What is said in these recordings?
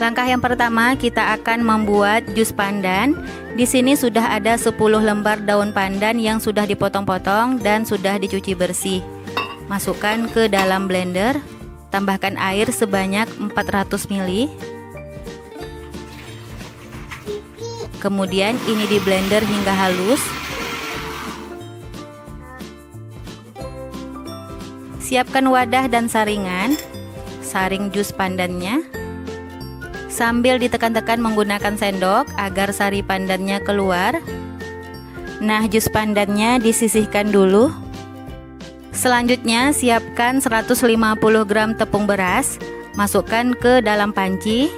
Langkah yang pertama, kita akan membuat jus pandan. Di sini sudah ada 10 lembar daun pandan yang sudah dipotong-potong dan sudah dicuci bersih. Masukkan ke dalam blender. Tambahkan air sebanyak 400 ml. Kemudian ini di blender hingga halus. Siapkan wadah dan saringan. Saring jus pandannya. Sambil ditekan-tekan menggunakan sendok agar sari pandannya keluar. Nah, jus pandannya disisihkan dulu. Selanjutnya siapkan 150 gram tepung beras. Masukkan ke dalam panci.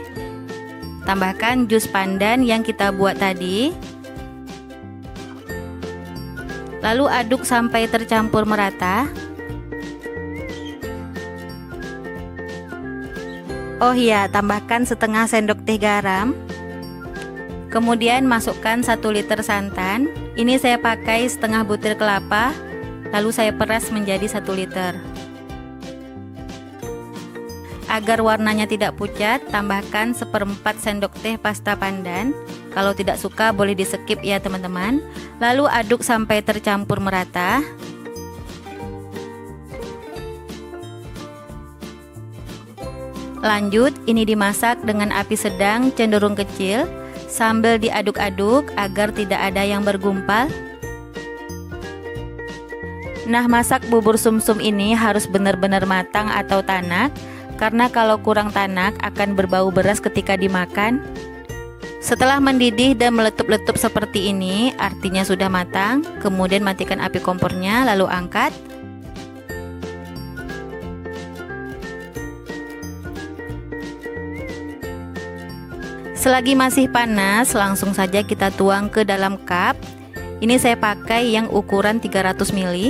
Tambahkan jus pandan yang kita buat tadi. Lalu aduk sampai tercampur merata. Oh iya, tambahkan setengah sendok teh garam. Kemudian masukkan 1 liter santan. Ini saya pakai setengah butir kelapa. Lalu saya peras menjadi 1 liter. Agar warnanya tidak pucat, tambahkan 1/4 sendok teh pasta pandan. Kalau tidak suka boleh di skip ya teman-teman. Lalu aduk sampai tercampur merata. Lanjut, ini dimasak dengan api sedang cenderung kecil sambil diaduk-aduk agar tidak ada yang bergumpal. Nah, masak bubur sumsum ini harus benar-benar matang atau tanak, karena kalau kurang tanak akan berbau beras ketika dimakan. Setelah mendidih dan meletup-letup seperti ini, artinya sudah matang. Kemudian matikan api kompornya, lalu angkat. Selagi masih panas, langsung saja kita tuang ke dalam cup. Ini saya pakai yang ukuran 300 ml.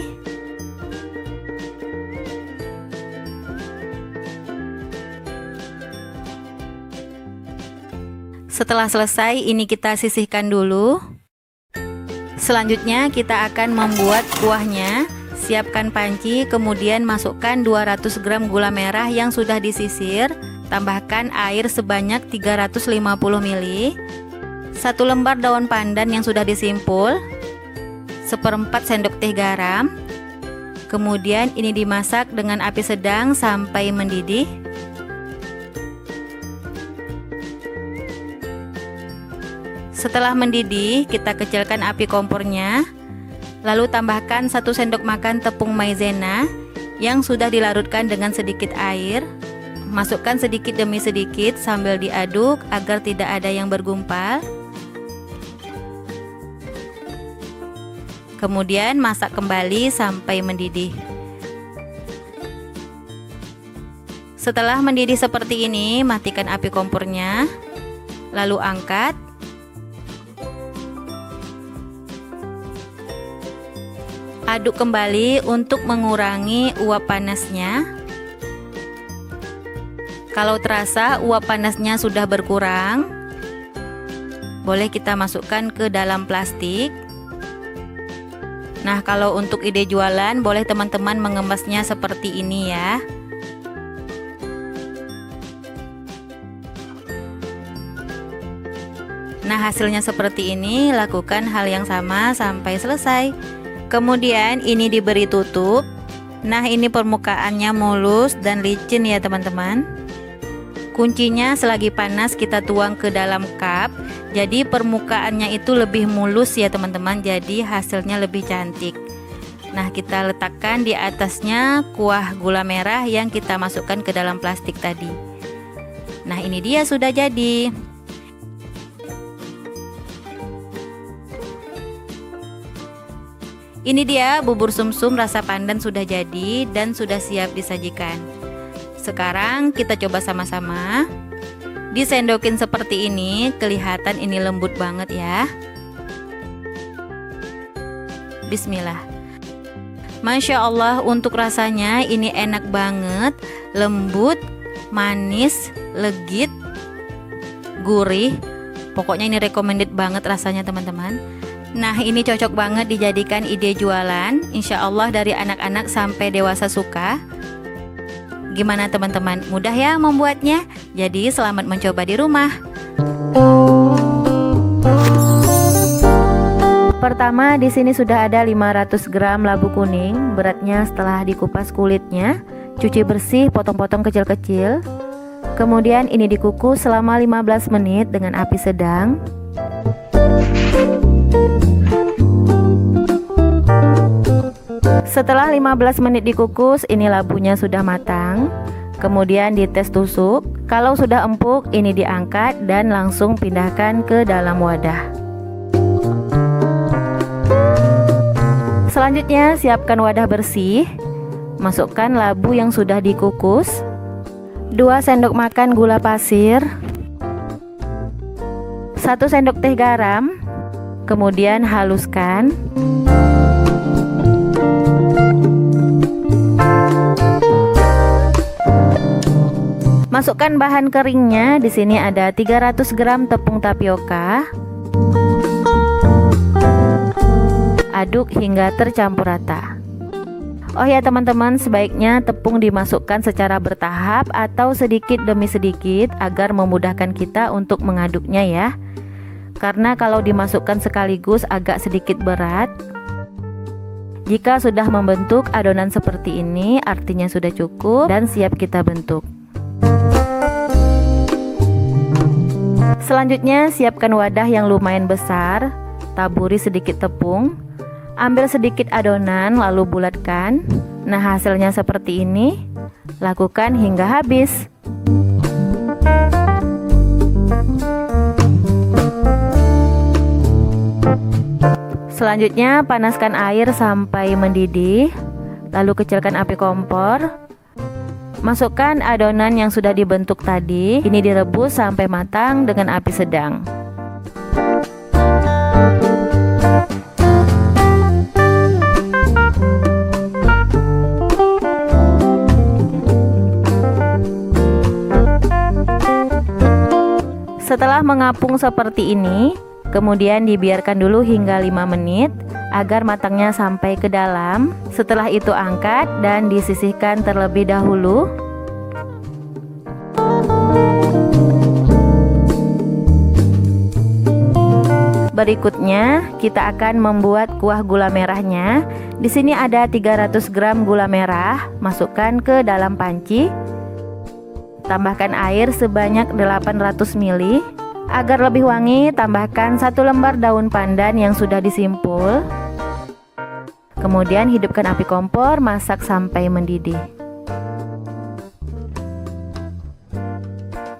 Setelah selesai, ini kita sisihkan dulu. Selanjutnya kita akan membuat kuahnya. Siapkan panci, kemudian masukkan 200 gram gula merah yang sudah disisir. Tambahkan air sebanyak 350 ml. 1 lembar daun pandan yang sudah disimpul. 1/4 sendok teh garam. Kemudian ini dimasak dengan api sedang sampai mendidih. Setelah mendidih, kita kecilkan api kompornya. Lalu tambahkan 1 sendok makan tepung maizena yang sudah dilarutkan dengan sedikit air. Masukkan sedikit demi sedikit sambil diaduk agar tidak ada yang bergumpal. Kemudian masak kembali sampai mendidih. Setelah mendidih seperti ini, matikan api kompornya. Lalu angkat. Aduk kembali untuk mengurangi uap panasnya. Kalau terasa uap panasnya sudah berkurang, boleh kita masukkan ke dalam plastik. Nah, kalau untuk ide jualan, boleh teman-teman mengemasnya seperti ini ya. Nah, hasilnya seperti ini. Lakukan hal yang sama sampai selesai. Kemudian ini diberi tutup. Nah, ini permukaannya mulus dan licin ya teman-teman. Kuncinya selagi panas kita tuang ke dalam cup. Jadi permukaannya itu lebih mulus ya teman-teman. Jadi hasilnya lebih cantik. Nah, kita letakkan di atasnya kuah gula merah yang kita masukkan ke dalam plastik tadi. Nah, ini dia sudah jadi. Ini dia bubur sumsum rasa pandan sudah jadi dan sudah siap disajikan. Sekarang kita coba sama-sama. Disendokin seperti ini, kelihatan ini lembut banget ya. Bismillah. Masya Allah, untuk rasanya ini enak banget, lembut, manis, legit, gurih. Pokoknya ini recommended banget rasanya teman-teman. Nah, ini cocok banget dijadikan ide jualan. Insya Allah dari anak-anak sampai dewasa suka. Gimana teman-teman? Mudah ya membuatnya? Jadi selamat mencoba di rumah. Pertama, di sini sudah ada 500 gram labu kuning. Beratnya setelah dikupas kulitnya, cuci bersih, potong-potong kecil-kecil. Kemudian ini dikukus selama 15 menit dengan api sedang. Setelah 15 menit dikukus, ini labunya sudah matang. Kemudian dites tusuk. Kalau sudah empuk, ini diangkat dan langsung pindahkan ke dalam wadah. Selanjutnya, siapkan wadah bersih. Masukkan labu yang sudah dikukus, 2 sendok makan gula pasir, 1 sendok teh garam. Kemudian haluskan. Masukkan bahan keringnya. Di sini ada 300 gram tepung tapioka. Aduk hingga tercampur rata. Oh ya teman-teman, sebaiknya tepung dimasukkan secara bertahap atau sedikit demi sedikit agar memudahkan kita untuk mengaduknya ya. Karena kalau dimasukkan sekaligus agak sedikit berat. Jika sudah membentuk adonan seperti ini, artinya sudah cukup dan siap kita bentuk. Selanjutnya, siapkan wadah yang lumayan besar. Taburi sedikit tepung. Ambil sedikit adonan lalu bulatkan. Nah, hasilnya seperti ini. Lakukan hingga habis. Selanjutnya, panaskan air sampai mendidih. Lalu kecilkan api kompor. Masukkan adonan yang sudah dibentuk tadi. Ini direbus sampai matang dengan api sedang. Setelah mengapung seperti ini, kemudian dibiarkan dulu hingga 5 menit agar matangnya sampai ke dalam. Setelah itu angkat dan disisihkan terlebih dahulu. Berikutnya, kita akan membuat kuah gula merahnya. Di sini ada 300 gram gula merah. Masukkan ke dalam panci. Tambahkan air sebanyak 800 ml. Agar lebih wangi, tambahkan 1 lembar daun pandan yang sudah disimpul. Kemudian hidupkan api kompor, masak sampai mendidih.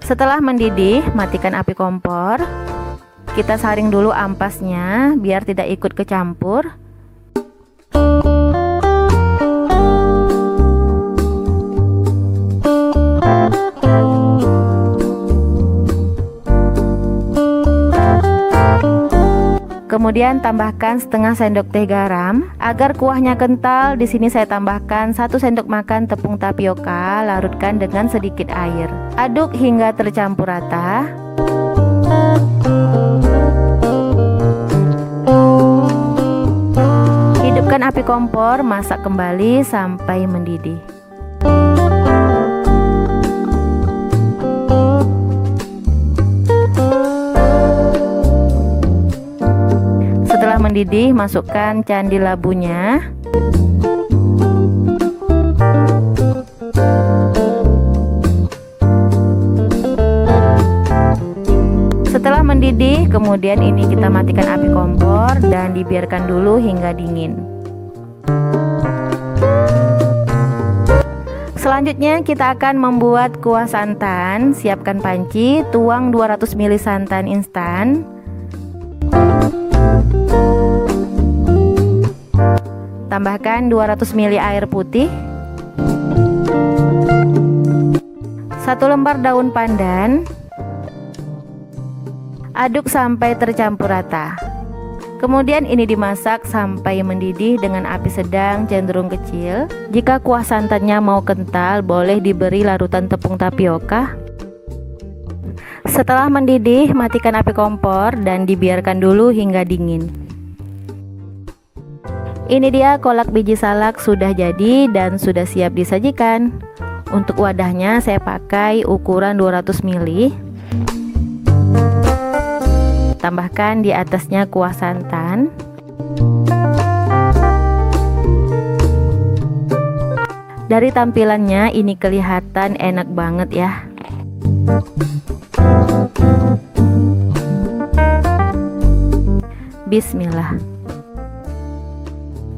Setelah mendidih, matikan api kompor. Kita saring dulu ampasnya biar tidak ikut kecampur. Kemudian tambahkan setengah sendok teh garam. Agar kuahnya kental, di sini saya tambahkan 1 sendok makan tepung tapioka, larutkan dengan sedikit air. Aduk hingga tercampur rata. Hidupkan api kompor, masak kembali sampai mendidih. Setelah mendidih, masukkan candi labunya. Setelah mendidih, kemudian ini kita matikan api kompor dan dibiarkan dulu hingga dingin. Selanjutnya kita akan membuat kuah santan. Siapkan panci, tuang 200 ml santan instan. Tambahkan 200 ml air putih, 1 lembar daun pandan. Aduk sampai tercampur rata. Kemudian ini dimasak sampai mendidih dengan api sedang cenderung kecil. Jika kuah santannya mau kental, boleh diberi larutan tepung tapioka. Setelah mendidih, matikan api kompor dan dibiarkan dulu hingga dingin. Ini dia kolak biji salak sudah jadi dan sudah siap disajikan. Untuk wadahnya saya pakai ukuran 200 ml. Tambahkan di atasnya kuah santan. Dari tampilannya ini kelihatan enak banget ya. Bismillah.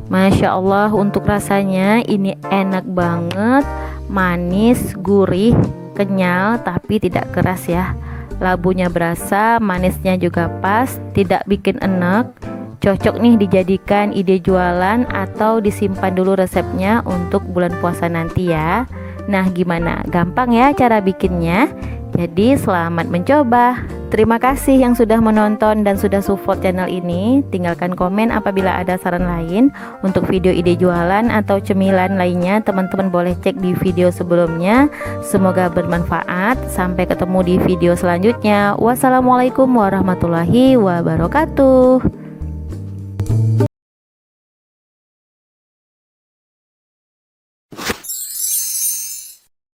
Masya Allah, untuk rasanya ini enak banget, manis, gurih, kenyal, tapi tidak keras ya. Labunya berasa, manisnya juga pas, tidak bikin enek. Cocok nih dijadikan ide jualan atau disimpan dulu resepnya untuk bulan puasa nanti ya. Nah, gimana? Gampang ya cara bikinnya? Jadi selamat mencoba. Terima kasih yang sudah menonton dan sudah support channel ini. Tinggalkan komen apabila ada saran lain untuk video ide jualan atau cemilan lainnya. Teman-teman boleh cek di video sebelumnya. Semoga bermanfaat. Sampai ketemu di video selanjutnya. Wassalamualaikum warahmatullahi wabarakatuh.